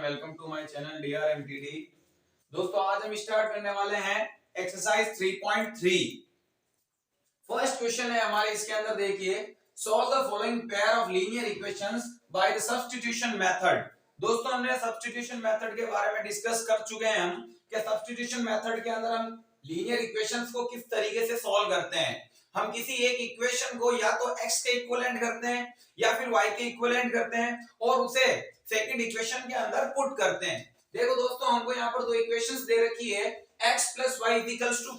Welcome to my channel DRMTD। दोस्तों आज हम स्टार्ट करने वाले हैं एक्सरसाइज 3.3। फर्स्ट क्वेश्चन है हमारे, इसके अंदर देखिए, solve the following pair of linear equations by the substitution method. दोस्तों हमने सब्स्टिट्यूशन मेथड के बारे में डिस्कस कर चुके हैं हम कि सब्स्टिट्यूशन मेथड के अंदर हम लीनियर इक्वेशंस को किस तरीके से सॉल्व करते हैं। हम किसी एक इक्वेशन को या तो x के इक्विवेलेंट करते हैं या फिर y के इक्विवेलेंट करते हैं और उसे सेकंड इक्वेशन के अंदर पुट करते हैं। देखो दोस्तों, हमको यहाँ पर दो इक्वेशंस दे रखी है, x + y =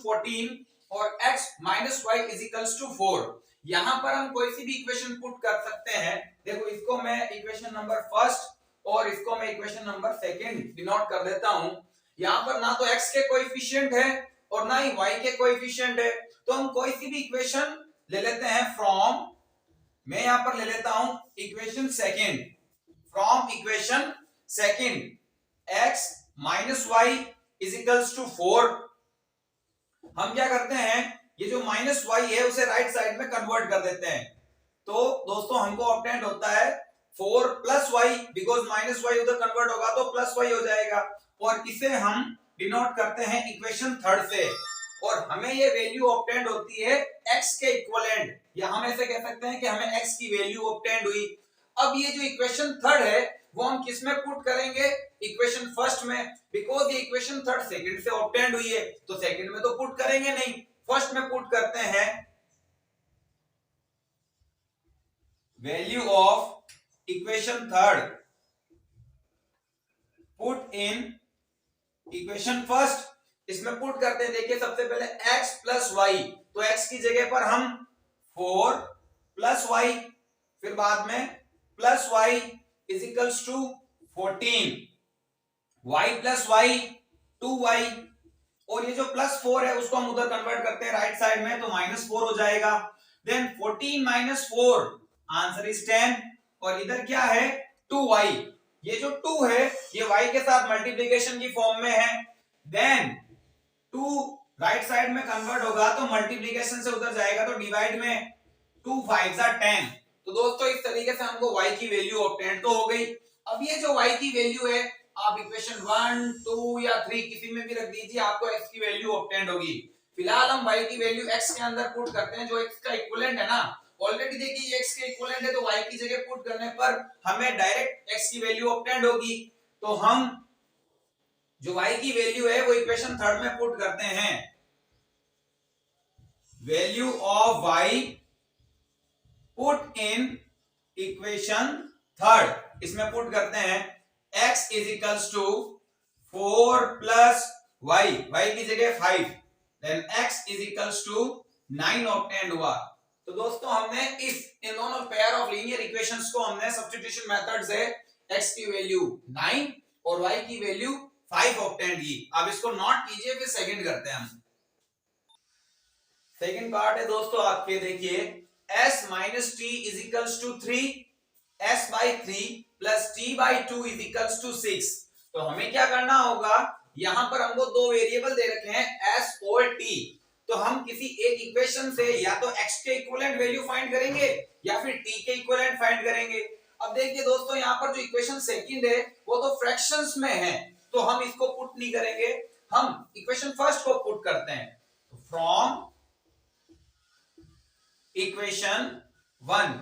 14 और x - y = 4। यहाँ पर हम कोई सी भी इक्वेशन पुट कर सकते हैं। देखो, इसको मैं इक्वेशन नंबर फर्स्ट और इसको मैं इक्वेशन नंबर सेकंड डिनोट कर देता हूं। यहाँ पर ना तो x के कोएफिशिएंट है और ना ही y के कोएफिशिएंट है, तो हम कोई सी भी इक्वेशन ले लेते हैं फ्रॉम, मैं यहां पर ले लेता हूं equation second, from equation second x - y = 4। हम क्या करते हैं, ये जो -y है उसे राइट साइड में कन्वर्ट कर देते हैं। तो दोस्तों हमको ऑब्टेन होता है 4 + y, बिकॉज -y उधर कन्वर्ट होगा तो +y हो जाएगा, और इसे हम डिनोट करते हैं इक्वेशन थर्ड से, और हमें ये वैल्यू ऑब्टेन होती है x के इक्विवेलेंट, या हम ऐसे कह सकते हैं कि हमें x की वैल्यू ऑब्टेन हुई। अब ये जो इक्वेशन थर्ड है वो हम किस में पुट करेंगे, इक्वेशन फर्स्ट में, बिकॉज ये इक्वेशन थर्ड सेकंड से ऑब्टेन हुई है, तो सेकंड में तो पुट करेंगे नहीं, फर्स्ट में पुट करते हैं value of equation third put in equation first. इसमें पुट करते हैं, देखिए सबसे पहले x + y, तो x की जगह पर हम 4 + y, फिर बाद में +y = 14, y + y 2y, और ये जो +4 है उसको हम उधर कन्वर्ट करते हैं राइट साइड में, तो -4 हो जाएगा। देन 14 - 4 आंसर इज 10, और इधर क्या है 2y, ये जो 2 है ये y के साथ मल्टीप्लिकेशन की फॉर्म में है। देन 2 राइट साइड में कन्वर्ट होगा तो मल्टीप्लिकेशन से उधर जाएगा, तो डिवाइड में 2 5 = 10। तो दोस्तों इस तरीके से हमको y की वैल्यू ऑब्टेन तो हो गई। अब ये जो y की वैल्यू है, आप इक्वेशन 1, 2 या 3 किसी में भी रख दीजिए, आपको x की वैल्यू ऑब्टेन होगी। फिलहाल हम y की वैल्यू x के अंदर पुट करते हैं, जो x का इक्विवेलेंट है ना, ऑलरेडी देखिए ये x के इक्विवेलेंट है, तो y की जगह पुट करने पर हमें डायरेक्ट x की वैल्यू ऑब्टेन होगी। तो हम जो y की वैल्यू है वो इक्वेशन थर्ड में पुट करते हैं, value of y put in equation third, इसमें पुट करते हैं x = 4 + y की जगह 5, देन x = 9 ऑब्टेन हुआ। तो दोस्तों हमने इन दोनों पेयर ऑफ लीनियर इक्वेशंस को हमने सब्स्टिट्यूशन मेथड से x की वैल्यू 9 और y की वैल्यू 5 ऑब्टेन की। अब इसको नोट कीजिए, फिर सेकंड करते हैं हम। सेकंड पार्ट है दोस्तों आपके, देखिए s - t = 3, s/3 + t/2 = 6। तो हमें क्या करना होगा, यहां पर हमको दो वेरिएबल दे रखे हैं s और t, तो हम किसी एक इक्वेशन से या तो x के इक्विवेलेंट वैल्यू फाइंड करेंगे या फिर t के इक्विवेलेंट फाइंड करेंगे। अब देखिए दोस्तों, यहाँ पर जो इक्वेशन सेकंड है वो तो फ्रैक्शंस में है, तो हम इसको पुट नहीं करेंगे, हम इक्वेशन फर्स्ट को पुट करते हैं। तो फ्रॉम इक्वेशन 1,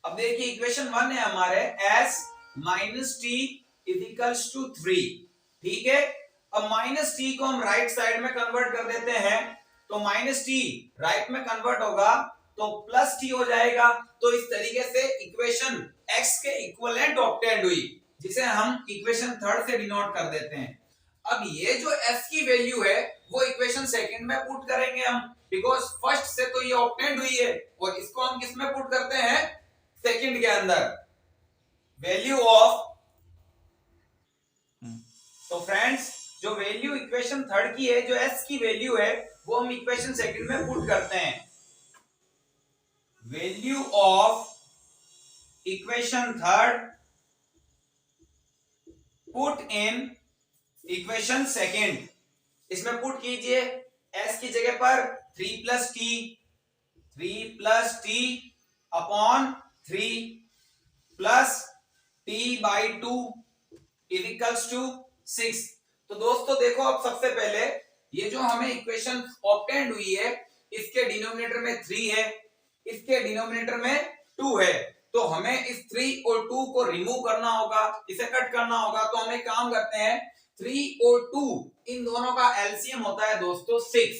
अब देखिए इक्वेशन 1 है हमारे s - t = 3, ठीक है। अब -t को हम राइट साइड में कन्वर्ट कर देते हैं, तो -t राइट में कन्वर्ट होगा तो +t हो जाएगा। तो इस तरीके से इक्वेशन x के इक्विवेलेंट ऑब्टेन हुई, जिसे हम इक्वेशन थर्ड से डिनोट कर देते हैं। अब ये जो s की वैल्यू है वो इक्वेशन सेकंड में पुट करेंगे हम, बिकॉज फर्स्ट से तो ये ऑब्टेन हुई है, और इसको हम किस में पुट करते हैं, सेकंड के अंदर, वैल्यू ऑफ। तो फ्रेंड्स, जो वैल्यू इक्वेशन थर्ड की है, जो s की वैल्यू है, वो हम इक्वेशन सेकंड में पुट करते हैं, value of equation third put in equation second. इसमें पुट कीजिए, s की जगह पर 3 + t upon 3 + t/2 is equals to 6। तो दोस्तों देखो, अब सबसे पहले ये जो हमें इक्वेशन ऑब्टेंड हुई है, इसके डिनोमिनेटर में 3 है, इसके डिनोमिनेटर में 2 है, तो हमें इस 3 और 2 को रिमूव करना होगा, इसे कट करना होगा। तो हम एक काम करते हैं, 3 और 2 इन दोनों का एलसीएम होता है दोस्तों 6।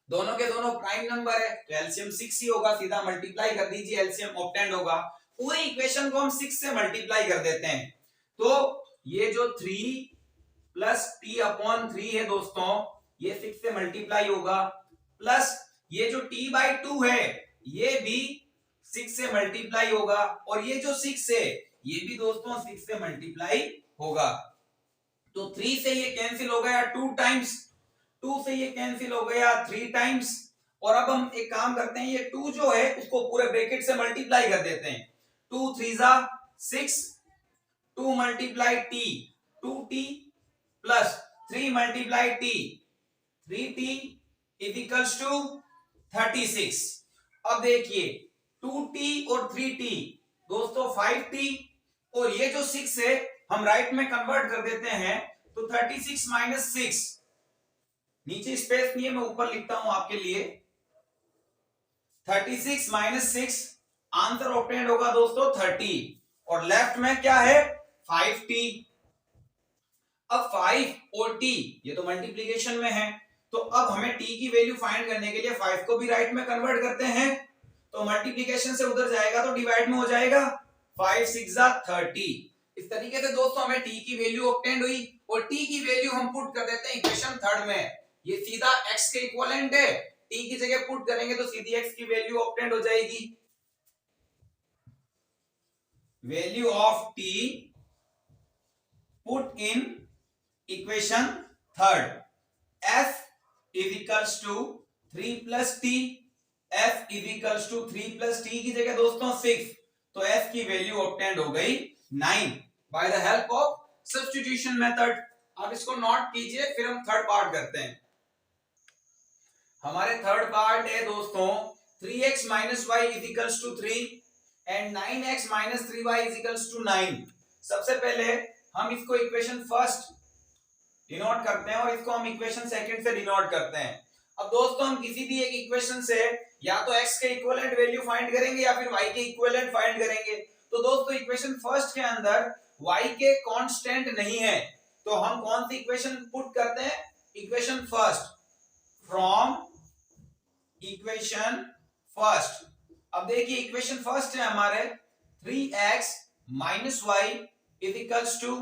दोनों के दोनों प्राइम नंबर है, तो एलसीएम 6 ही होगा। सीधा मल्टीप्लाई कर दीजिए, एलसीएम ऑब्टेंड होगा। पूरी इक्वेशन को हम 6 से मल्टीप्लाई कर देते हैं, तो ये जो 3 प्लस t अपॉन 3 है दोस्तों, ये 6 से मल्टीप्लाई होगा, प्लस ये जो t बाई 2 है ये भी 6 से मल्टीप्लाई होगा, और ये जो 6 है ये भी दोस्तों 6 से मल्टीप्लाई होगा। तो 3 से ये कैंसिल हो गया 2 टाइम्स, 2 से ये कैंसिल हो गया 3 टाइम्स, और अब हम एक काम करते हैं, ये 2 जो है उसको पूरे ब्रैकेट से मल्टीप्लाई कर देते हैं। 2 3 जा 6, 2 multiply t 2t plus 3 multiply t 3t is equals to 36। अब देखिए 2t और 3t दोस्तों 5t, और ये जो 6 है हम राइट में कन्वर्ट कर देते हैं, तो 36 माइनस 6, नीचे स्पेस नहीं है, मैं ऊपर लिखता हूं आपके लिए, 36 माइनस 6, आंसर ऑब्टेंड होगा दोस्तों 30, और लेफ्ट में क्या है 5t। अब 5 और t ये तो मल्टीप्लिकेशन में है, तो अब हमें t की वैल्यू फाइंड करने के लिए 5 को भी राइट में कन्वर्ट करते हैं, तो मल्टीप्लिकेशन से उधर जाएगा तो डिवाइड में हो जाएगा, 5 6 जा 30। इस तरीके से दोस्तों हमें t की वैल्यू ऑब्टेंड हुई, और t की वैल्यू हम पुट कर देते हैं इक्वेशन थर्ड में। ये सीधा x के इक्विवेलेंट है, t की जगह पुट करेंगे तो सीधी x की वैल्यू ऑब्टेंड हो जाएगी। Value of t put in equation third, f is equals to 3 plus t, f is equals to 3 plus t की जगह दोस्तों 6, तो f की वैल्यू ऑब्टेंड हो गई 9 by the help of substitution method. आप इसको नोट कीजिए, फिर हम थर्ड पार्ट करते हैं। हमारे थर्ड पार्ट है दोस्तों 3x minus y is equals to 3 and 9x minus 3y is equals to 9। सबसे पहले हम इसको इक्वेशन फर्स्ट डिनोट करते हैं, और इसको हम इक्वेशन सेकंड से डिनोट करते हैं। अब दोस्तों हम किसी भी एक इक्वेशन से या तो x के इक्विवेलेंट वैल्यू फाइंड करेंगे या फिर y के इक्विवेलेंट फाइंड करेंगे। तो दोस्तों इक्वेशन फर्स्ट के अंदर y के कांस्टेंट नहीं है, तो हम कौन सी इक्वेशन पुट करते हैं, equation first, from equation first. अब देखिए इक्वेशन फर्स्ट है हमारे 3x minus y is equals to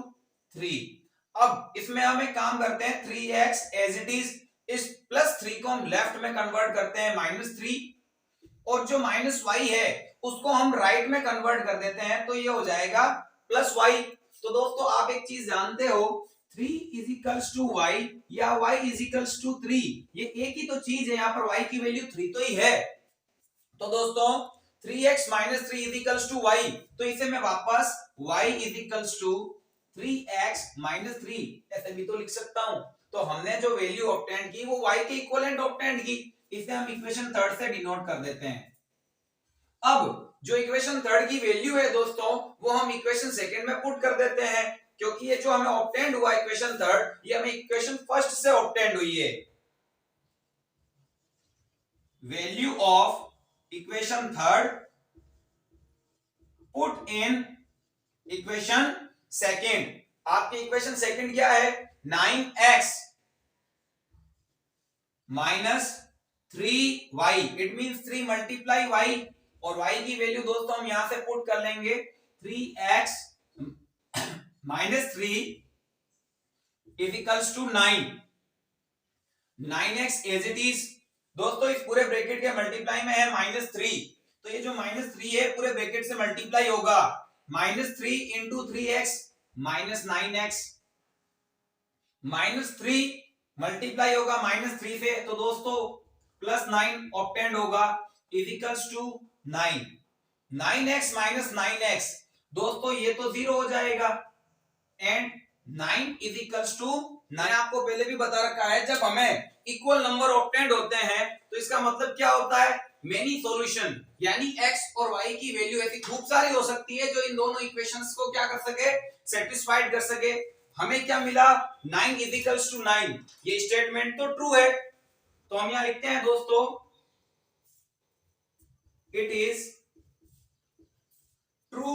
3। अब इसमें हम एक काम करते हैं, 3x एज इट इज, इस प्लस 3 को हम लेफ्ट में कन्वर्ट करते हैं -3, और जो माइनस वाई है उसको हम राइट में कन्वर्ट कर देते हैं, तो ये हो जाएगा प्लस वाई। तो दोस्तों आप एक चीज जानते हो, 3 इज इक्वल्स टू वाई या y इज इक्वल्स टू 3, ये एक ही तो चीज है, यहाँ पर y की वैल्यू 3 तो ही है। तो दोस्तों 3x minus 3 is equals to y, तो इसे मैं वापस y is equals to 3x minus 3 ऐसे भी तो लिख सकता हूं। तो हमने जो वैल्यू ऑब्टेंड की वो y के इक्विवेलेंट ऑब्टेंड की, इसे हम इक्वेशन थर्ड से डिनोट कर देते हैं। अब जो इक्वेशन थर्ड की वैल्यू है दोस्तों, वो हम इक्वेशन सेकंड में पुट कर देते हैं, क्योंकि ये जो हमें ऑब्टेंड हुआ इक्वेशन थर्ड, ये हमें इक्वेशन फर्स्ट से ऑब्टेंड हुई है। Value of equation third put in equation second. आपकी इक्वेशन सेकंड क्या है, 9x minus 3y, it means 3 multiply y, और y की वैल्यू दोस्तों हम यहां से पुट कर लेंगे 3x minus 3 is equals to 9, 9x as it is. दोस्तों इस पूरे ब्रैकेट के मल्टीप्लाई में है -3, तो ये जो -3 है पूरे ब्रैकेट से मल्टीप्लाई होगा, -3 into 3x minus 9x, -3 multiply होगा -3 से, तो दोस्तों प्लस 9 ऑब्टेंड होगा is equals to 9, 9x minus 9x, दोस्तों ये तो 0 हो जाएगा, एंड 9 इज इक्वल्स टू 9। आपको पहले भी बता रखा है, जब हमें इक्वल नंबर ऑब्टेंड होते हैं तो इसका मतलब क्या होता है, मेनी सॉल्यूशन, यानी x और y की वैल्यू ऐसी खूब सारी हो सकती है जो इन दोनों इक्वेशंस को क्या कर सके, सेटिस्फाइड कर सके। हमें क्या मिला, 9 इज 9। ये स्टेटमेंट तो ट्रू है, तो हम यहां लिखते हैं दोस्तों, it is true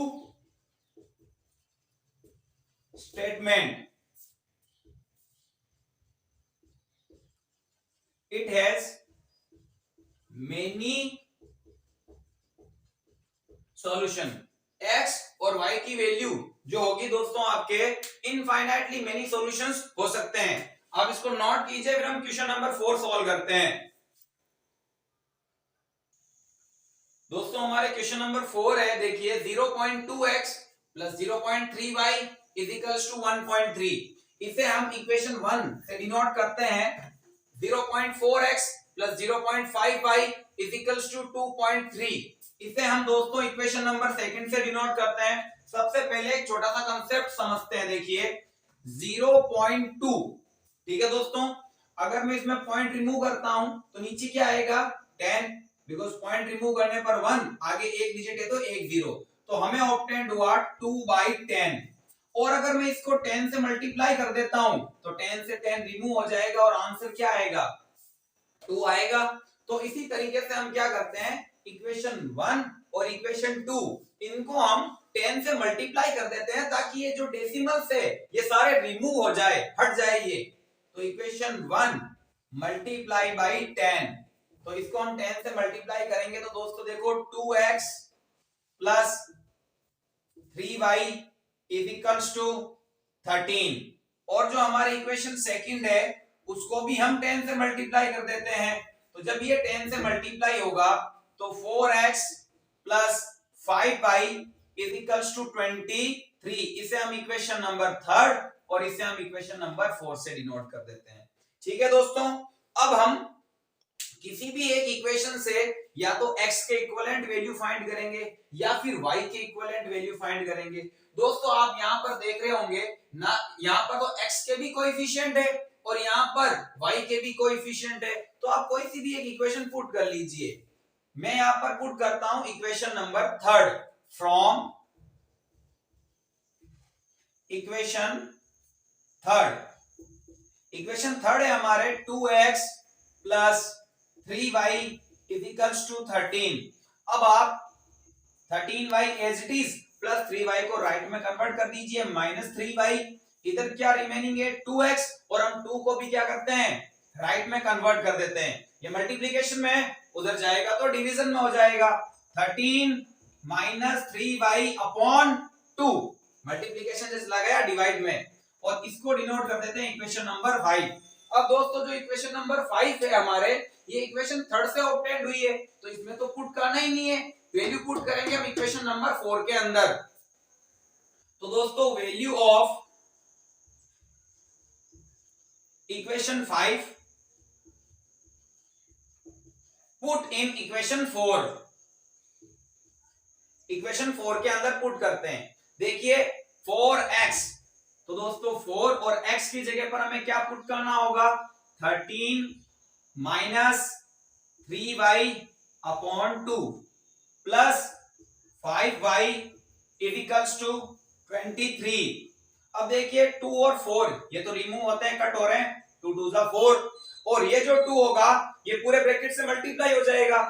statement, it has many solution। x और y की वैल्यू जो होगी दोस्तों आपके इनफाइनाइटली मेनी सॉल्यूशंस हो सकते हैं। आप इसको नोट कीजिए, फिर हम क्वेश्चन नंबर 4 सॉल्व करते हैं। दोस्तों हमारे क्वेश्चन नंबर 4 है, देखिए 0.2x plus 0.3y is equals to 1.3। इसे हम इक्वेशन 1 से डिनोट करते हैं 0.4x plus 0.5y is equals to 2.3। इसे हम दोस्तों इक्वेशन नंबर 2 से डिनोट करते हैं। सबसे पहले एक छोटा सा कंसेप्ट समझते हैं, देखिए 0.2, ठीक है दोस्तों, अगर मैं इसमें पॉइंट रिमूव करता हूं तो नीचे क्या आएगा, 10, बिकॉज पॉइंट रिमूव करने पर 1, आगे एक डिजिट है तो एक 0, तो हमें ऑब्टेंड हुआ 2/10। और अगर मैं इसको 10 से मल्टीप्लाई कर देता हूं तो 10 से 10 रिमूव हो जाएगा और आंसर क्या आएगा, 2 आएगा। तो इसी तरीके से हम क्या करते हैं, इक्वेशन 1 और इक्वेशन 2 इनको हम 10 से मल्टीप्लाई कर देते हैं ताकि ये जो डेसिमल्स है ये सारे रिमूव हो जाए, हट जाए ये। तो इक्वेशन 1 मल्टीप्लाई बाई 10, तो इसको हम 10 से मल्टीप्लाई करेंगे तो दोस्तों देखो 2x plus 3y is equals to 13। और जो हमारे इक्वेशन सेकंड है उसको भी हम 10 से मल्टीप्लाई कर देते हैं, तो जब ये 10 से मल्टीप्लाई होगा तो 4x plus 5y is equals to 23। इसे हम इक्वेशन नंबर 3 और इसे हम इक्वेशन नंबर 4 से डिनोट कर देते हैं। ठीक है दोस्तों, अब हम किसी भी एक इक्वेशन से या तो x के इक्विवेलेंट वैल्यू फाइंड करेंगे या फिर y के इक्विवेलेंट वैल्यू फाइंड करेंगे। दोस्तों आप यहां पर देख रहे होंगे ना, यहां पर तो x के भी कोएफिशिएंट है और यहां पर y के भी कोएफिशिएंट है, तो आप कोई सी भी एक इक्वेशन पुट कर लीजिए। मैं यहां पर पुट करता हूं equation number 3 from equation 3। Equation 3 है हमारे 2x plus 3y is equals to 13। अब आप 13y as it is plus 3y को राइट में कन्वर्ट कर दीजिए, माइनस 3y, इधर क्या रिमेनिंग है 2x, और हम 2 को भी क्या करते हैं, राइट में कन्वर्ट कर देते हैं। ये मल्टीप्लिकेशन में उधर जाएगा तो डिवीजन में हो जाएगा, 13 माइनस 3y अपॉन 2, मल्टीप्लिकेशन जैसे लगाया डिवाइड में, और इसको डिनोट कर देते हैं इक्वेशन नंबर 5। अब दोस्तों जो इक्वेशन नंबर 5 है हमारे, ये इक्वेशन 3 से ऑब्टेन्ड हुई है, तो इसमें तो पुट करना ही नहीं है, वैल्यू पुट करेंगे हम इक्वेशन नंबर 4 के अंदर। तो दोस्तों value of equation 5 put in equation 4, equation 4 के अंदर पुट करते हैं। देखिए 4x, तो दोस्तों 4 और x की जगह पर हमें क्या पुट करना होगा, 13 minus 3y upon 2 plus 5y equals to 23। अब देखिए 2 और 4 ये तो रिमूव होते हैं, कट हो रहे हैं, 2 2 जा 4, और ये जो 2 होगा ये पूरे ब्रैकेट से मल्टीप्लाई हो जाएगा,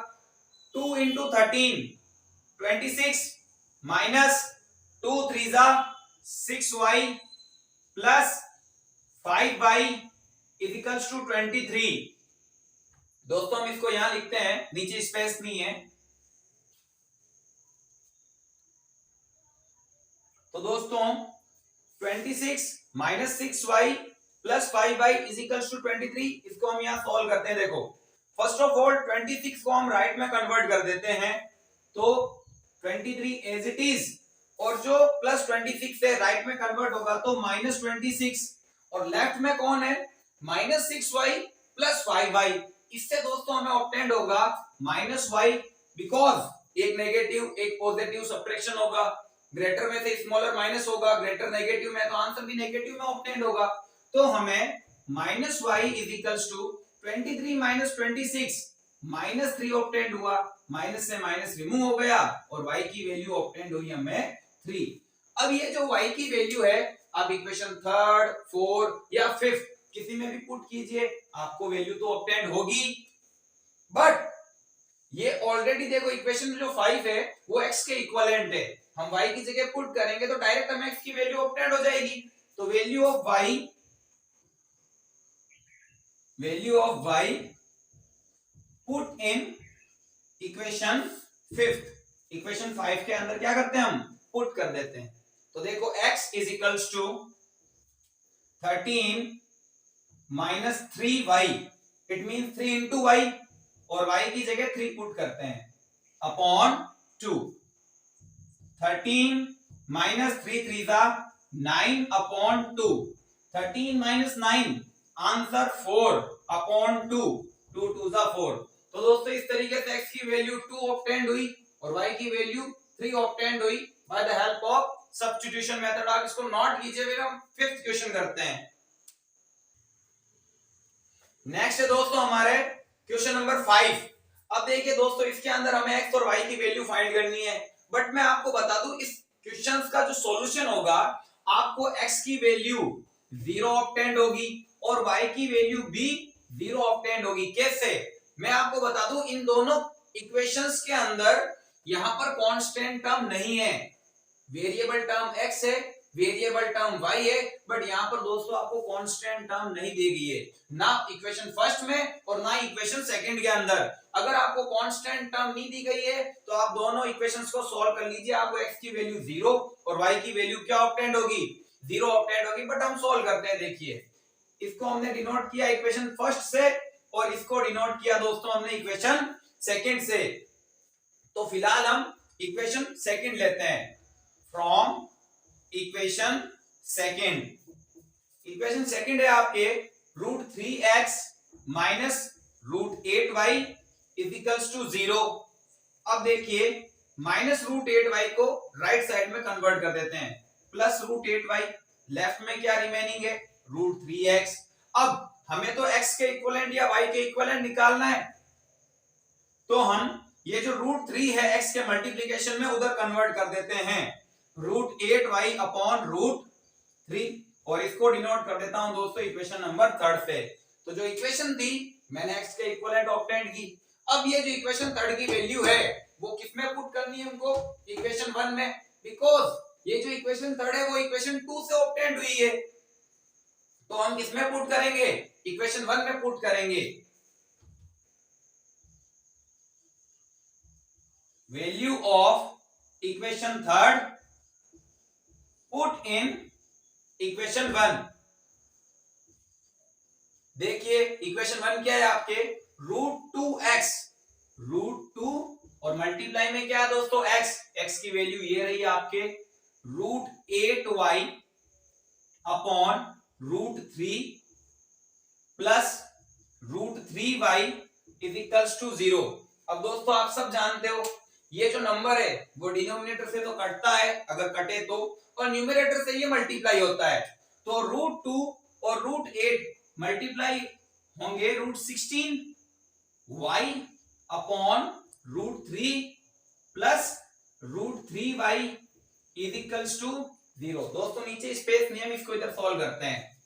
2 इंटू 13 26 माइनस 2 3 जा 6y plus 5y equals to 23। दोस्तों हम इसको यहां लिखते हैं, नीचे स्पेस नहीं है, तो दोस्तों 26 minus 6y plus 5y is equals to 23, इसको हम यहां सॉल्व करते हैं। देखो फर्स्ट ऑफ ऑल 26 को हम राइट में कन्वर्ट कर देते हैं, तो 23 एज इट इज, और जो प्लस 26 से राइट में कन्वर्ट होगा तो माइनस 26, और लेफ्ट में कौन है, माइनस 6y प्लस 5y। इससे दोस्तों हमें ऑब्टेन्ड होगा माइनस y, बिकॉज एक नेगेटिव एक पॉजिटिव सब्ट्रैक्शन होगा, ग्रेटर में से स्मॉलर माइनस होगा, ग्रेटर नेगेटिव में, तो आंसर भी नेगेटिव में ऑब्टेन्ड होगा। तो हमें minus y is equals to 23 minus 26 -3 obtained हुआ, माइनस से माइनस रिमूव हो गया और y की वैल्यू ऑब्टेंड हुई हमें 3। अब ये जो y की वैल्यू है आप इक्वेशन थर्ड, फोर्थ या फिफ्थ किसी में भी पुट कीजिए, आपको वैल्यू तो ऑब्टेंड होगी। बट ये ऑलरेडी देखो इक्वेशन जो 5 है वो x के इक्विवेलेंट है, हम y की जगह पुट करेंगे तो डायरेक्ट हमें x की वैल्यू ऑब्टेंड हो जाएगी। तो value of y put in equation fifth, equation 5 के अंदर क्या करते हैं हम पुट कर देते हैं। तो देखो x is equals to 13 minus 3y, it means 3 into y, और y की जगह 3 पुट करते हैं अपॉन 2। 13 माइनस 3 3 जा 9 अपॉन 2, 13 माइनस 9 आंसर 4 अपॉन 2, 2 2 जा 4। तो दोस्तों इस तरीके से x की वैल्यू 2 ऑब्टेंड हुई और y की वैल्यू 3 ऑब्टेंड हुई by the help of substitution method. आप इसको नोट कीजिए, फिर हम फिफ्थ क्वेश्चन करते हैं। नेक्स्ट है दोस्तों हमारे क्वेश्चन नंबर 5। अब देखिए दोस्तों इसके अंदर हमें x और y की वैल्यू फाइंड करनी है, बट मैं आपको बता दूं इस क्वेश्चन का जो सॉल्यूशन होगा आपको x की वैल्यू 0 ऑब्टेंड होगी और y की वैल्यू भी 0 ऑब्टेंड होगी। कैसे, मैं आपको बता दूं इन दोनों इक्वेशंस के अंदर यहां पर कांस्टेंट टर्म नहीं है, वेरिएबल टर्म x है, वेरिएबल टर्म y है, बट यहां पर दोस्तों आपको कांस्टेंट टर्म नहीं दी गई है, ना इक्वेशन फर्स्ट में और ना इक्वेशन सेकंड के अंदर। अगर आपको कांस्टेंट टर्म नहीं दी गई है तो आप दोनों इक्वेशंस को सॉल्व कर लीजिए, आपको x की वैल्यू 0 और y की वैल्यू क्या ऑब्टेंड होगी 0 ऑब्टेंड होगी। बट हम सॉल्व करते हैं, देखिए इसको हमने डिनोट किया इक्वेशन फर्स्ट से और इसको डिनोट किया दोस्तों हमने इक्वेशन सेकंड से। तो फिलहाल हम इक्वेशन सेकंड लेते हैं, from equation second. Equation second है आपके √3x minus √8y is equals to 0। अब देखिए माइनस √8y को राइट साइड में कन्वर्ट कर देते हैं, प्लस √8y, लेफ्ट में क्या रिमेनिंग है √3x। अब हमें तो x के इक्विवेलेंट या y के इक्विवेलेंट निकालना है, तो हम ये जो √3 है x के मल्टीप्लिकेशन में उधर कन्वर्ट कर देते हैं √8y अपॉन √3 और इसको डिनोट कर देता हूं दोस्तों इक्वेशन नंबर थर्ड से। तो जो इक्वेशन थी मैंने x के इक्विवेलेंट ऑब्टेंड की। अब ये जो इक्वेशन थर्ड की वैल्यू है वो किस में पुट करनी है हमको इक्वेशन 1 में, बिकॉज ये जो इक्वेशन थर्ड है वो इक्वेशन 2 से ऑब्टेंड हुई है, तो हम किस में पुट करेंगे इक्वेशन 1 में पुट करेंगे। Value of equation third put in equation 1। देखिए इक्वेशन 1 क्या है आपके √2x, √2 और मल्टीप्लाई में क्या है दोस्तों x की वैल्यू ये रही आपके √8y upon √3 plus √3y is equals to 0। अब दोस्तों आप सब जानते हो ये जो नंबर है वो डिनोमिनेटर से तो कटता है, अगर कटे तो, और न्यूमरेटर से ये मल्टीप्लाई होता है। तो √2 और √8 मल्टीप्लाई होंगे √16y upon √3 plus √3y is equals to 0। दोस्तों नीचे स्पेस नहीं, हम इसको इधर सॉल्व करते हैं।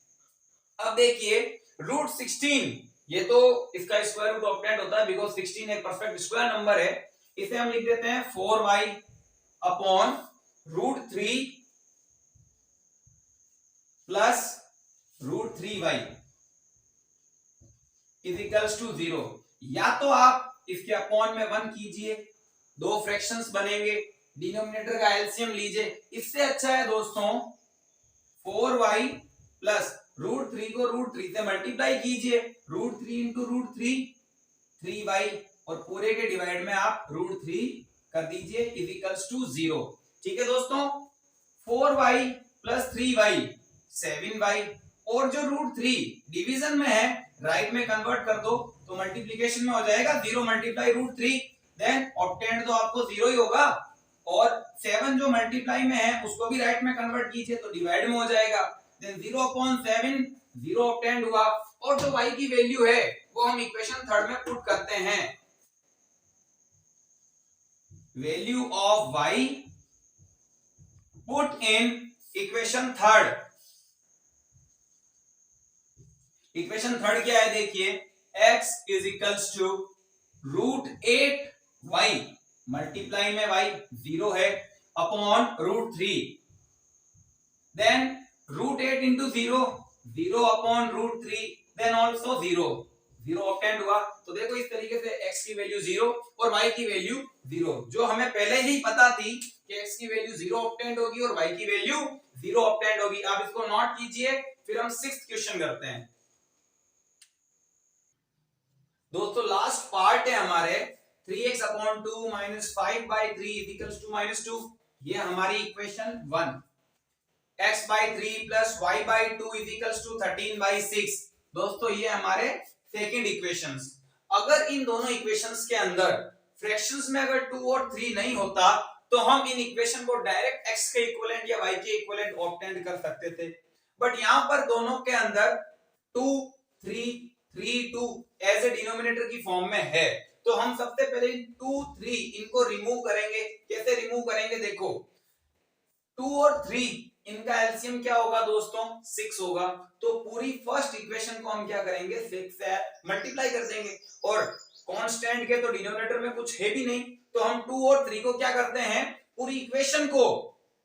अब देखिए √16 ये तो इसका स्क्वायर रूट ऑब्टेंड होता है बिकॉज 16 एक परफेक्ट स्क्वायर नंबर है, इसे हम लिख देते हैं 4y upon √3 plus √3y is equals to 0। या तो आप इसके अपॉन में 1 कीजिए, दो फ्रैक्शंस बनेंगे, डिनोमिनेटर का एलसीएम लीजिए। इससे अच्छा है दोस्तों 4y प्लस √3 को √3 से मल्टीप्लाई कीजिए, √3 इंटू √3 3y और पूरे के डिवाइड में आप √3 कर दीजिए इज इक्वल्स टू 0। ठीक है दोस्तों, 4y प्लस 3y 7y और जो √3 डिवीजन में है राइट में कन्वर्ट कर दो तो मल्टीप्लिकेशन में हो जाएगा 0 मल्टीप्लाई √3, देन ऑब्टेंड तो आपको 0 ही होगा, और 7 जो मल्टीप्लाई में है उसको भी राइट में कन्वर्ट कीजिए तो डिवाइड में हो जाएगा, देन 0 अपॉन 7 0 ऑब्टेंड हुआ। और जो y की वैल्यू है वो हम इक्वेशन थर्ड में पुट करते हैं, value of y put in equation third. Equation third क्या है देखिए, x is equals to √8y multiply में y 0 है upon √3, then √8 into 0 0 upon √3, then also 0 0 obtained हुआ। तो देखो इस तरीके से x की वैल्यू 0 और y की वैल्यू 0, जो हमें पहले ही पता थी कि x की वैल्यू 0 ऑब्टेंड होगी और y की वैल्यू 0 ऑब्टेंड होगी। आप इसको नोट कीजिए, फिर हम 6th क्वेश्चन करते हैं। दोस्तों लास्ट पार्ट है हमारे 3x upon 2 minus 5/3 equals to -2। ये हमारी equation 1। x/3 plus y/2 equals to 13/6। दोस्तों ये हमारे सेकंड इक्वेशंस। अगर इन दोनों इक्वेशंस के अंदर फ्रैक्शंस में अगर 2 और 3 नहीं होता तो हम इन इक्वेशन को डायरेक्ट x के इक्विवेलेंट या y के इक्विवेलेंट ऑब्टेंड कर सकते थे, बट यहां पर दोनों के अंदर 2 3 3 2 एज ए डिनोमिनेटर की फॉर्म में है, तो हम सबसे पहले 2 3 इनको रिमूव करेंगे। कैसे रिमूव करेंगे, देखो 2 और 3 इनका एलसीएम क्या होगा दोस्तों, 6 होगा। तो पूरी फर्स्ट इक्वेशन को हम क्या करेंगे, 6 से मल्टीप्लाई कर देंगे, और कांस्टेंट के तो डिनोमिनेटर में कुछ है भी नहीं, तो हम 2 और 3 को क्या करते हैं, पूरी इक्वेशन को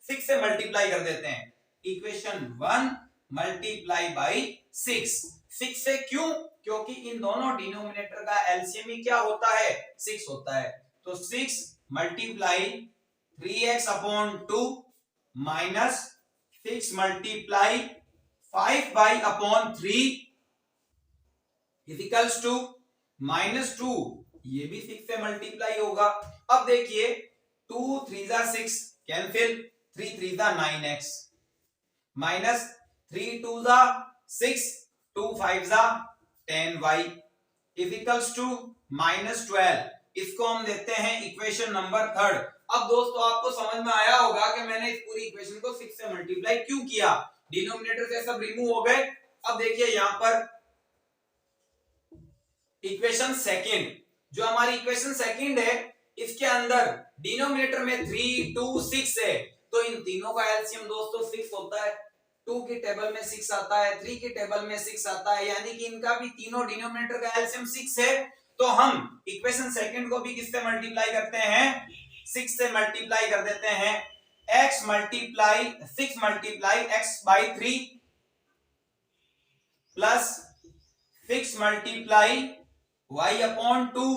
6 से मल्टीप्लाई कर देते हैं। Equation 1 multiply by 6। 6 से क्यों, क्योंकि इन दोनों डिनोमिनेटर का एलसीएम ही क्या होता है, 6 होता है। तो 6 multiply 3x upon 2 minus 6 multiply 5y upon 3 equals to -2। ये भी 6 से मल्टीप्लाई होगा। अब देखिए 2 3 6 cancel, 3 3 9x minus 3 2 6 2 5 10y equals to -12। इसको हम देते हैं इक्वेशन नंबर थर्ड। अब दोस्तों आपको समझ में आया होगा कि मैंने इस पूरी इक्वेशन को 6 से मल्टीप्लाई क्यों किया, डिनोमिनेटर से सब रिमूव हो गए। अब देखिए यहां पर इक्वेशन सेकंड, जो हमारी इक्वेशन सेकंड है, इसके अंदर डिनोमिनेटर में 3 2 6 है, तो इन तीनों का एलसीएम दोस्तों 6 होता है। 2 की टेबल में 6 आता है, 3 की टेबल में 6 आता है, यानी कि इनका भी तीनों डिनोमिनेटर का एलसीएम 6 है। तो हम इक्वेशन सेकंड को भी किससे मल्टीप्लाई करते हैं, 6 से मल्टीप्लाई कर देते हैं। x multiply 6 multiply x/3 plus 6 multiply y upon 2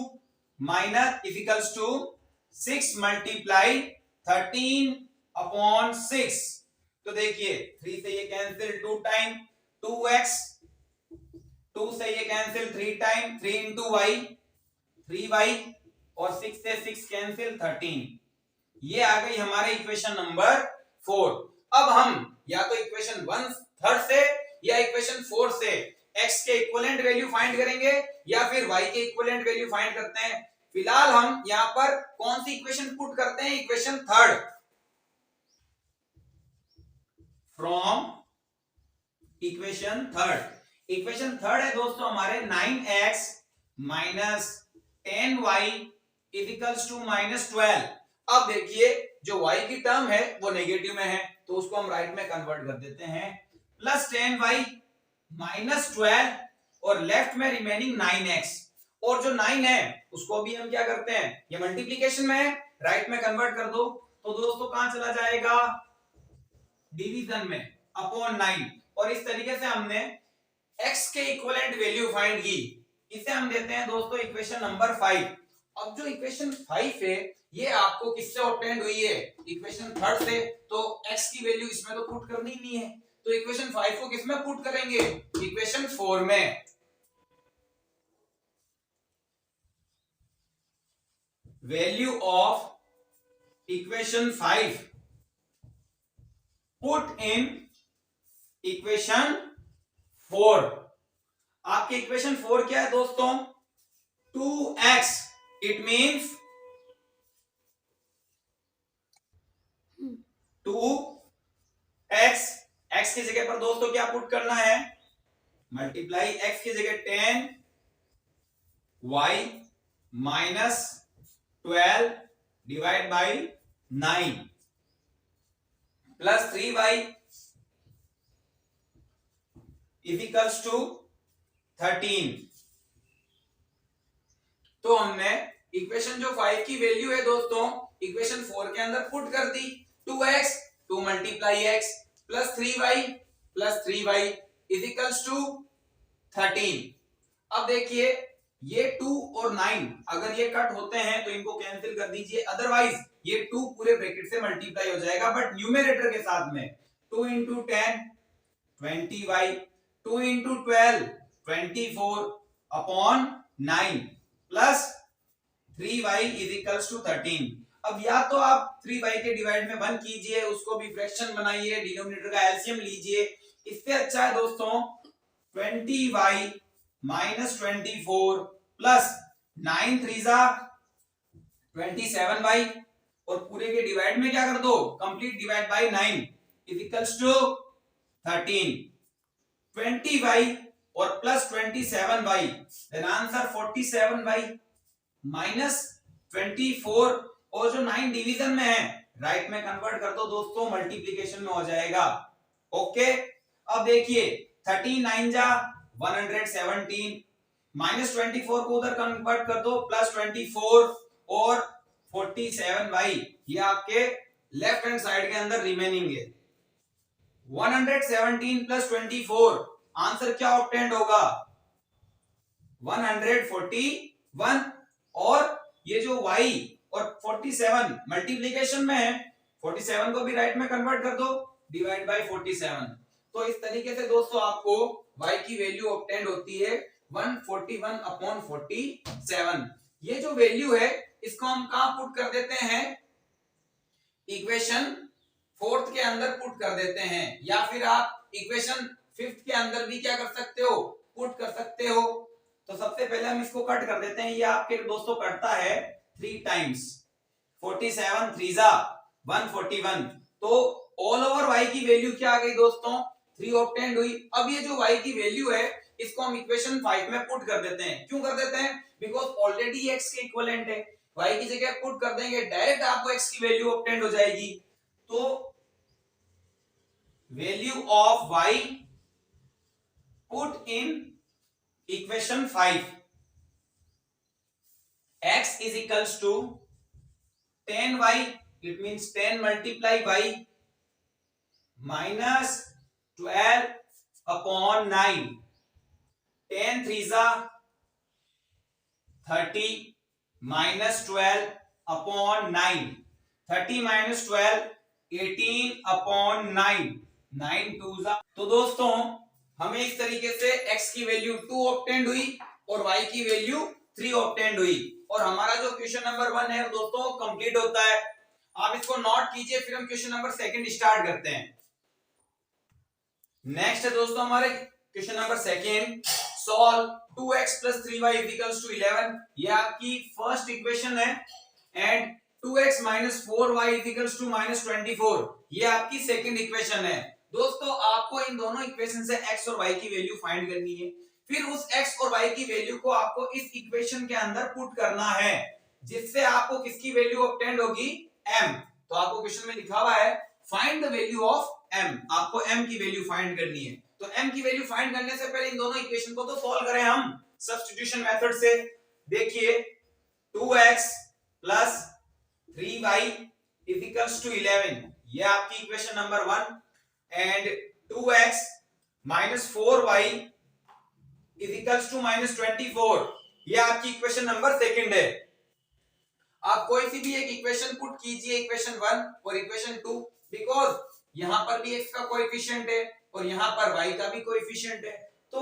minus equals to 6 multiply 13 upon 6। तो देखिए 3 से ये कैंसिल 2 टाइम 2x, 2 से ये cancel 3 time 3 into y 3y, और 6 से 6 कैंसिल 13। ये आ गई हमारे इक्वेशन नंबर 4। अब हम या तो इक्वेशन 1 थर्ड से या इक्वेशन 4 से x के इक्विवेलेंट वैल्यू फाइंड करेंगे या फिर y के इक्विवेलेंट वैल्यू फाइंड करते हैं। फिलहाल हम यहां पर कौन सी इक्वेशन पुट करते हैं, equation third. From equation third, equation third है दोस्तों हमारे 9x minus 10y equals to -12। अब देखिए जो y की टर्म है वो नेगेटिव में है, तो उसको हम राइट में कन्वर्ट कर देते हैं, प्लस 10y माइनस 12 और लेफ्ट में रिमेनिंग 9x, और जो 9 है उसको भी हम क्या करते हैं, ये मल्टीप्लीकेशन में है, राइट में कन्वर्ट कर दो, तो दोस्तों कहां चला जाएगा, डिवीजन में, अपॉन 9। और इस तरीके से हमने x के इक्विवेलेंट वैल्यू फाइंड की। इसे हम देते हैं दोस्तों इक्वेशन नंबर 5। अब जो इक्वेशन 5 है ये आपको किससे ऑब्टेंड हुई है, इक्वेशन थर्ड से, तो x की वैल्यू इसमें तो पुट करनी ही नहीं है, तो इक्वेशन 5 को किसमें पुट करेंगे, इक्वेशन 4 में। Value of equation 5 put in equation 4। आपके इक्वेशन 4 क्या है दोस्तों, 2x, it means 2x, x की जगह पर दोस्तों क्या पुट करना है, मल्टीप्लाई x की जगह 10y minus 12 divide by 9 plus 3y is equals to 13। तो हमने इक्वेशन जो 5 की वैल्यू है दोस्तों इक्वेशन 4 के अंदर पुट कर दी। 2x 2 multiply x plus 3y is equals to 13। अब देखिए ये 2 और 9 अगर ये कट होते हैं तो इनको कैंसिल कर दीजिए, अदरवाइज ये 2 पूरे ब्रैकेट से मल्टीप्लाई हो जाएगा बट न्यूमरेटर के साथ में। 2 into 10 20y 2 into 12 24 upon 9 plus 3y is equals to 13। अब या तो आप 3y के डिवाइड में 1 कीजिए, उसको भी फ्रैक्शन बनाइए, डिनोमिनेटर का एलसीएम लीजिए। इससे अच्छा है दोस्तों 20y माइनस 24 प्लस 9 3 27y और पूरे के डिवाइड में क्या कर दो complete divide by 9 is equals to 13। 20y और plus 27y then answer 47y minus 24 और जो 9 डिवीजन में है राइट में कन्वर्ट कर दो दोस्तों, मल्टीप्लिकेशन में हो जाएगा। ओके अब देखिए 39 जा 117 माइनस 24 को उधर कन्वर्ट कर दो प्लस 24 और 47y ये आपके लेफ्ट हैंड साइड के अंदर रिमेनिंग है। 117 प्लस 24 आंसर क्या ऑब्टेन्ड होगा 141 और ये जो y और 47 मल्टीप्लिकेशन में है 47 को भी राइट में कन्वर्ट कर दो डिवाइड बाय 47। तो इस तरीके से दोस्तों आपको y की वैल्यू ऑब्टेन्ड होती है 141 अपॉन 47। ये जो वैल्यू है इसको हम कहां पुट कर देते हैं इक्वेशन 4th के अंदर पुट कर देते हैं, या फिर आप इक्वेशन 5th के अंदर भी क्या कर सकते हो पुट कर सकते हो। तो सबसे पहले हम इसको कट कर देते हैं, ये आपके दोस्तों कटता है 3 टाइम्स 47 3 जा 141। तो ऑल ओवर y की वैल्यू क्या आ गई दोस्तों 3 ऑब्टेन्ड हुई। अब ये जो y की वैल्यू है इसको हम इक्वेशन 5 में पुट कर देते हैं। क्यों कर देते हैं बिकॉज ऑलरेडी x के इक्विवेलेंट है, y की जगह पुट कर देंगे डायरेक्ट आपको x की वैल्यू ऑब्टेन्ड हो जाएगी। तो value of y put in equation 5 x is equals to 10y it means 10 multiply y minus 12 upon 9 10 3 जा 30 minus 12 upon 9 30 minus 12 18 upon 9 9 2 जा। तो दोस्तों हमें इस तरीके से x की वैल्यू 2 ऑब्टेन्ड हुई और y की वैल्यू 3 ऑब्टेन्ड हुई और हमारा जो क्वेश्चन नंबर 1 है दोस्तों कंप्लीट होता है। आप इसको नोट कीजिए, फिर हम क्वेश्चन नंबर 2 स्टार्ट करते हैं। नेक्स्ट है दोस्तों हमारे question number 2 solve 2x plus 3y is equals to 11। ये आपकी फर्स्ट इक्वेशन है and 2x minus 4y is equals to minus 24 ये आपकी सेकंड इक्वेशन है। दोस्तों आपको इन दोनों इक्वेशन से x और y की वैल्यू फाइंड करनी है, फिर उस x और y की वैल्यू को आपको इस इक्वेशन के अंदर पुट करना है जिससे आपको किसकी वैल्यू ऑब्टेन्ड होगी m। तो आपको क्वेश्चन में लिखा हुआ है find the value of m, आपको m की वैल्यू फाइंड करनी है। तो m की वैल्यू फाइंड करने से पहले इन दोनों इक्वेशन को तो सॉल्व करें हम सब्स्टिट्यूशन मेथड से। देखिए 2x plus 3y is equals to 11 ये आपकी equation number 1 and 2x minus 4y is equals to minus 24 ये आपकी इक्वेशन नंबर 2 है। आप कोई सी भी एक इक्वेशन पुट कीजिए इक्वेशन 1 और इक्वेशन 2 बिकॉज यहां पर भी x का कोएफिशिएंट है और यहां पर y का भी कोएफिशिएंट है। तो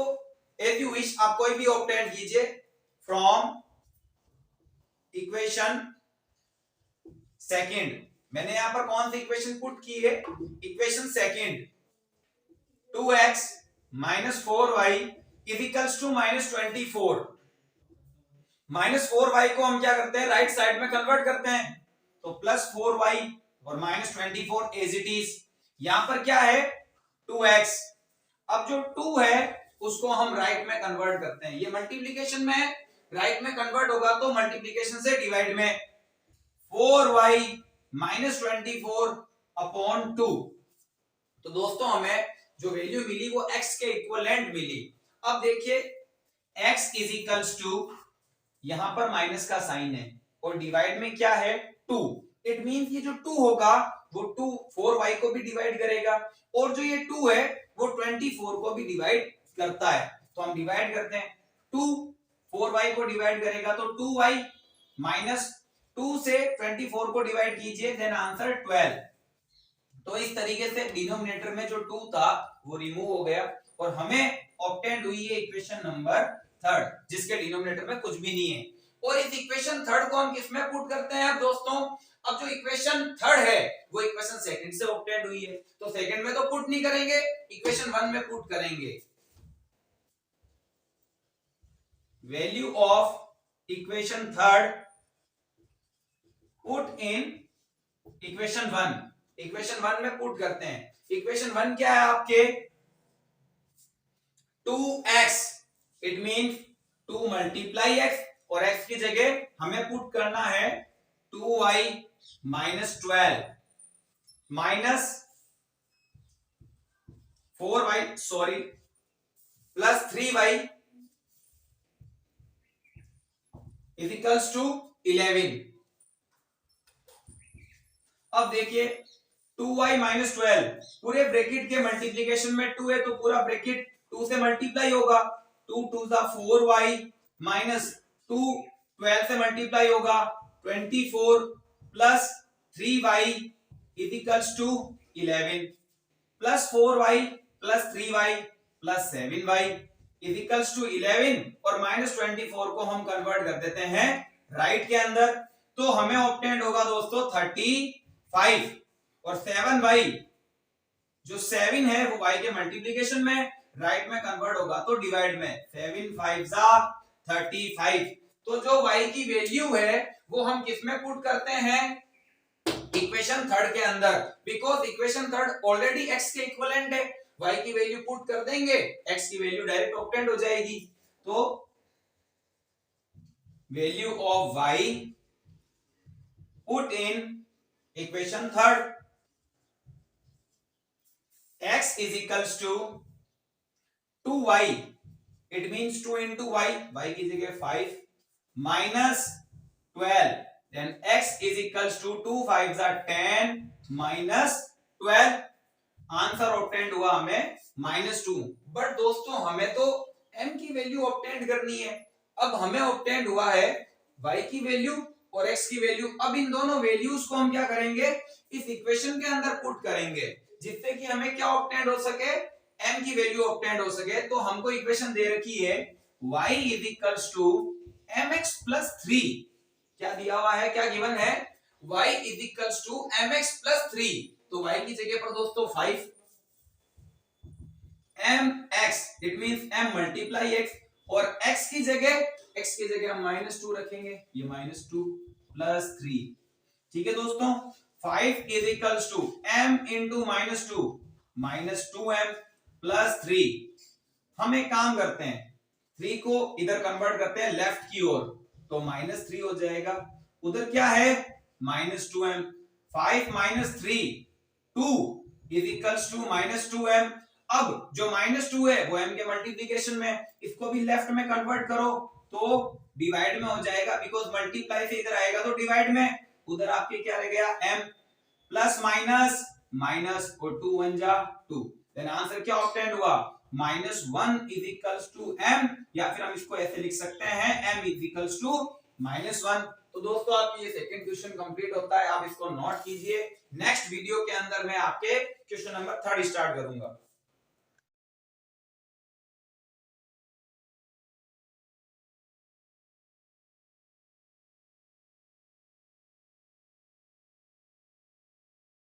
एज यू विश आप कोई भी ऑब्टेन कीजिए फ्रॉम इक्वेशन 2। मैंने यहां पर कौन सी इक्वेशन पुट की है equation 2 2x minus 4y is equals to minus 24। Minus 4y को हम क्या करते हैं राइट साइड में कन्वर्ट करते हैं तो प्लस 4y और माइनस 24 एज इट इज। यहां पर क्या है 2x, अब जो 2 है उसको हम राइट में कन्वर्ट करते हैं, ये मल्टीप्लिकेशन में राइट में कन्वर्ट होगा तो मल्टीप्लिकेशन से डिवाइड में 4y माइनस 24/2। तो दोस्तों हमें जो वैल्यू मिली वो x के इक्विवेलेंट मिली। अब देखिए x इज इक्वल्स टू, यहां पर माइनस का साइन है और डिवाइड में क्या है 2। इट मींस ये जो 2 होगा वो 2 4y को भी डिवाइड करेगा और जो ये 2 है वो 24 को भी डिवाइड करता है। तो हम डिवाइड करते हैं, 2 4y को डिवाइड करेगा तो 2y माइनस 2 से 24 को डिवाइड कीजिए, देन आंसर 12। तो इस तरीके से डिनोमिनेटर में जो 2 था वो रिमूव हो गया और हमें ऑब्टेन्ड हुई है इक्वेशन नंबर 3 जिसके डिनोमिनेटर में कुछ भी नहीं है। और इस इक्वेशन 3 को हम किसमें पुट करते हैं अब दोस्तों? अब जो इक्वेशन 3 है वो इक्वेशन सेकंड से ऑब्टेन्ड हुई है, तो सेकंड में तो पुट नहीं करेंगे, इक्वेशन 1 में पुट करेंगे। Value of equation 3 put in equation 1। Equation 1 में पुट करते हैं। इक्वेशन 1 क्या है आपके? 2x, it means 2 multiply x और x की जगह हमें पुट करना है 2y minus 12 minus 4y sorry plus 3y is equals to 11। अब देखिए 2y माइनस 12 पूरे ब्रैकेट के मल्टीप्लीकेशन में 2 है तो पूरा ब्रैकेट 2 से मल्टीप्लाई होगा, 2 2 4y माइनस 2 12 से मल्टीप्लाई होगा 24 plus 3y is equals to 11 plus 4y plus 3y plus 7y is equals to 11 और माइनस 24 को हम कन्वर्ट कर देते हैं राइट के अंदर, तो हमें ऑब्टेन्ड होगा दोस्तों 35 और 7y जो 7 है वो y के मल्टीप्लीकेशन में राइट में कन्वर्ट होगा तो डिवाइड में 7 5 35। तो जो y की वैल्यू है वो हम किसमें पुट करते हैं? इक्वेशन 3 के अंदर, बिकॉज इक्वेशन 3 ऑलरेडी x के इक्विवेलेंट है, y की वैल्यू पुट कर देंगे x की वैल्यू डायरेक्ट ऑब्टेन्ड हो जाएगी। तो value of y put in equation 3 x is equals to 2y, it means 2 into y, y की जगह 5 minus 12, then x is equals to 2 5s are 10 minus 12, answer obtained हुआ हमें -2। But दोस्तों हमें तो m की वैल्यू ऑब्टेन्ड करनी है। अब हमें ऑब्टेन्ड हुआ है y की वैल्यू और x की वैल्यू। अब इन दोनों वैल्यूज को हम क्या करेंगे? इस इक्वेशन के अंदर पुट करेंगे जिससे कि हमें क्या ऑब्टेन्ड हो सके? m की वैल्यू ऑब्टेन्ड हो सके। तो हमको इक्वेशन दे रखी है y is equals to mx plus 3। क्या दिया हुआ है, क्या गिवन है? y is equals to mx plus 3। तो y की जगह पर दोस्तों 5 mx, it means m multiply x और x की जगह हम -2 रखेंगे, ये -2 प्लस 3। ठीक है दोस्तों, 5 is equals to m into -2 -2m plus 3। हम एक काम करते हैं, 3 को इधर कन्वर्ट करते हैं लेफ्ट की ओर, तो -3 हो जाएगा। उधर क्या है? -2m। 5 - 3 2 is equals to -2m। अब जो -2 है वो m के मल्टीप्लीकेशन में, इसको भी लेफ्ट में कन्वर्ट करो तो डिवाइड में हो जाएगा, बिकॉज मल्टीप्लाई से इधर आएगा तो डिवाइड में। उधर आपके क्या रह गया? m प्लस माइनस माइनस और 2 1 जा 2, देन आंसर क्या ऑब्टेन्ड हुआ? -1 इज इक्वल्स टू m, या फिर हम इसको ऐसे लिख सकते हैं m इज इक्वल्स टू -1। तो दोस्तों आपकी ये सेकंड क्वेश्चन कंप्लीट होता है, आप इसको नोट कीजिए। नेक्स्ट वीडियो के अंदर मैं आपके क्वेश्चन नंबर 3 स्टार्ट करूंगा।